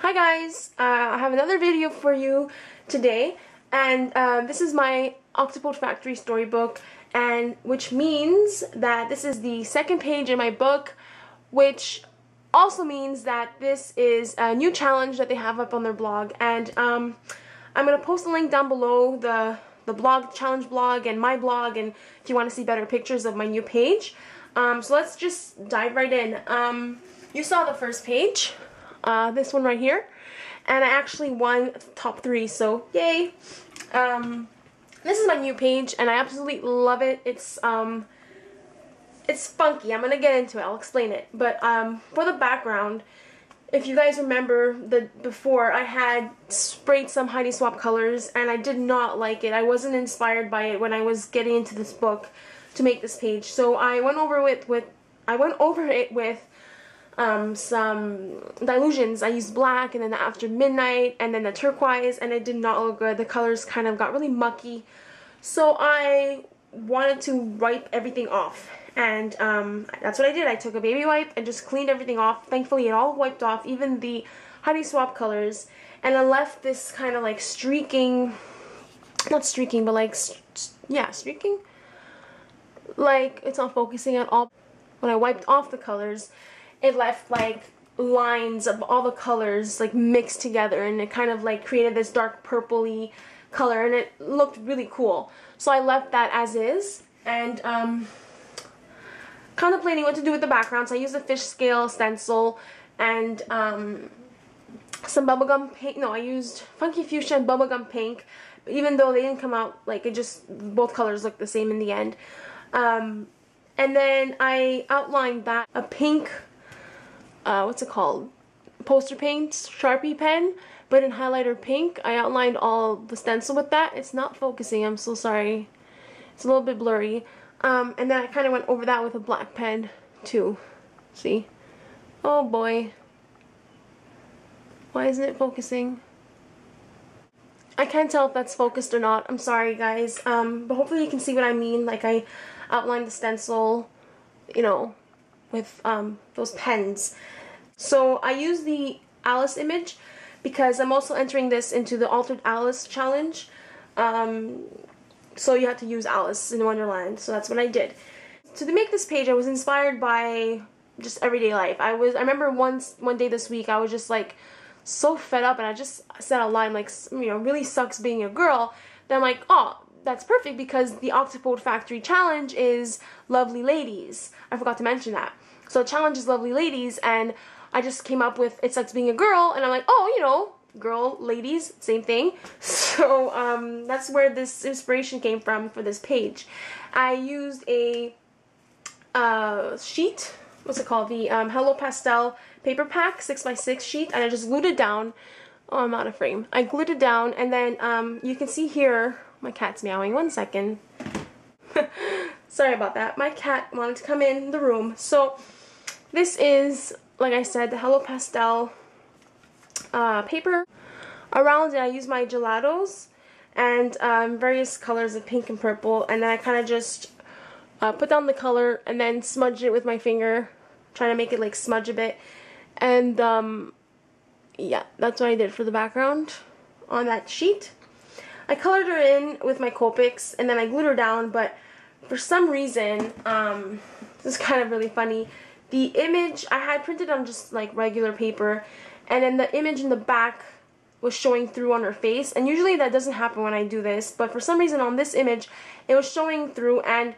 Hi guys, I have another video for you today, and this is my Octopode Factory storybook, and which means that this is the second page in my book, which also means that this is a new challenge that they have up on their blog, and I'm going to post a link down below, the blog, challenge blog, and my blog, and if you want to see better pictures of my new page. So let's just dive right in. You saw the first page. This one right here, and I actually won top 3, so yay. This is my new page and I absolutely love it. It's funky. I'm gonna get into it, I'll explain it, but for the background, if you guys remember, before I had sprayed some Heidi Swap colors and I did not like it. I wasn't inspired by it when I was getting into this book to make this page, so I went over it with some dilutions. I used black, and then the After Midnight, and then the turquoise, and it did not look good. The colors kind of got really mucky, so I wanted to wipe everything off, and that's what I did. I took a baby wipe and just cleaned everything off. Thankfully it all wiped off, even the Heidi Swap colors, and I left this kind of like streaking, not streaking, but like, yeah, streaking, like it's not focusing at all. When I wiped off the colors, it left like lines of all the colors like mixed together, and it kind of like created this dark purpley color, and it looked really cool. So I left that as is, and contemplating what to do with the background. So I used a fish scale stencil and some bubblegum paint. No, I used Funky Fuchsia and bubblegum pink, even though they didn't come out like it, just both colors looked the same in the end. And then I outlined that a pink, what's it called, poster paint Sharpie pen, but in highlighter pink. I outlined all the stencil with that. It's not focusing, I'm so sorry, it's a little bit blurry. And then I kind of went over that with a black pen too. See? Oh boy, why isn't it focusing? I can't tell if that's focused or not, I'm sorry guys, but hopefully you can see what I mean. Like, I outlined the stencil, you know, with those pens. So I use the Alice image because I'm also entering this into the Altered Alice challenge. So you have to use Alice in Wonderland, so that's what I did. So to make this page, I was inspired by just everyday life. I remember one day this week, I was just like so fed up, and I just said a line like, you know, really sucks being a girl. Then I'm like, oh, that's perfect because the Octopode Factory challenge is lovely ladies. I forgot to mention that. So the challenge is lovely ladies, and I just came up with it sucks being a girl, and I'm like, oh, you know, girl, ladies, same thing. So that's where this inspiration came from for this page. I used a sheet, what's it called, the Hello Pastel paper pack 6x6 sheet, and I just glued it down. Oh, I'm out of frame. I glued it down, and then you can see here, my cat's meowing. One second. Sorry about that. My cat wanted to come in the room. So this is, like I said, the Hello Pastel paper. Around it I use my gelatos and various colors of pink and purple, and then I kind of just put down the color and then smudge it with my finger, trying to make it like smudge a bit. And yeah, that's what I did for the background on that sheet. I colored her in with my Copics, and then I glued her down, but for some reason, this is kind of really funny, the image I had printed on just like regular paper, and then the image in the back was showing through on her face, and usually that doesn't happen when I do this, but for some reason on this image it was showing through, and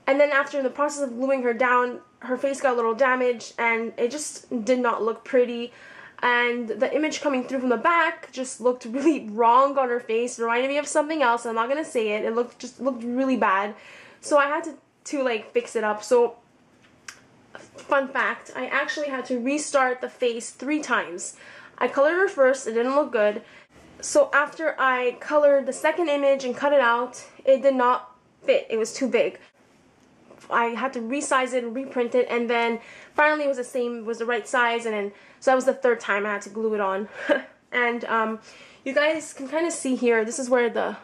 then after the process of gluing her down, her face got a little damaged, and it just did not look pretty. And the image coming through from the back just looked really wrong on her face. It reminded me of something else. I'm not gonna say it. It just looked really bad. So I had to like fix it up. So fun fact, I actually had to restart the face 3 times. I colored her first, it didn't look good. So after I colored the second image and cut it out, it did not fit. It was too big. I had to resize it and reprint it, and then finally it was the right size, and then so that was the 3rd time I had to glue it on. And you guys can kind of see here, this is where the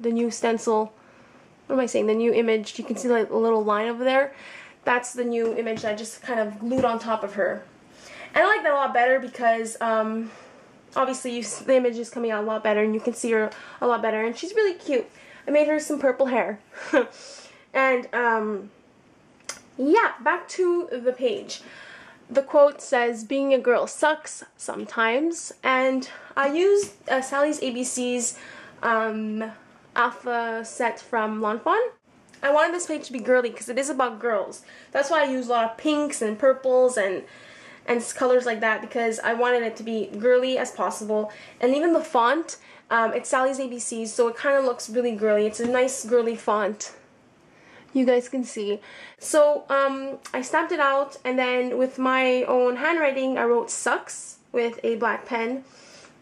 new stencil, what am I saying, the new image, you can see like a little line over there. That's the new image that I just kind of glued on top of her. And I like that a lot better because obviously the image is coming out a lot better and you can see her a lot better, and she's really cute. I made her some purple hair. And yeah, back to the page. The quote says, "Being a girl sucks sometimes," and I used Sally's ABC's alpha set from Lanfon. I wanted this page to be girly because it is about girls. That's why I use a lot of pinks and purples and colors like that, because I wanted it to be girly as possible. And even the font, it's Sally's ABC's, so it kind of looks really girly. It's a nice girly font. You guys can see. So I stamped it out, and then with my own handwriting I wrote "sucks" with a black pen,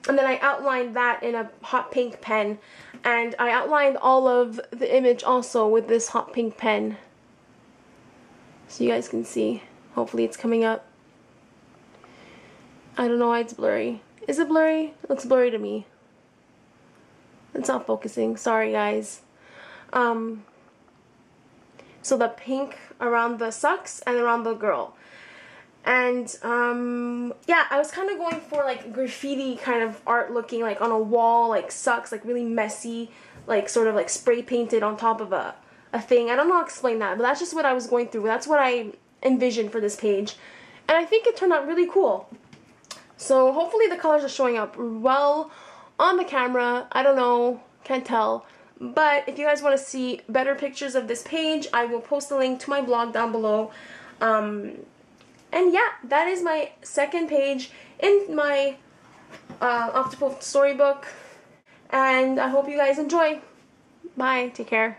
and then I outlined that in a hot pink pen, and I outlined all of the image also with this hot pink pen, so you guys can see. Hopefully it's coming up. I don't know why it's blurry. Is it blurry? It looks blurry to me. It's not focusing. Sorry guys. So the pink around the "sucks" and around the girl. And yeah, I was kind of going for like graffiti kind of art looking, like on a wall, like "sucks," like really messy, like sort of like spray painted on top of a thing. I don't know how to explain that, but that's just what I was going through. That's what I envisioned for this page. And I think it turned out really cool. So hopefully the colors are showing up well on the camera. I don't know, can't tell. But if you guys want to see better pictures of this page, I will post a link to my blog down below. And yeah, that is my second page in my Octopode storybook. And I hope you guys enjoy. Bye. Take care.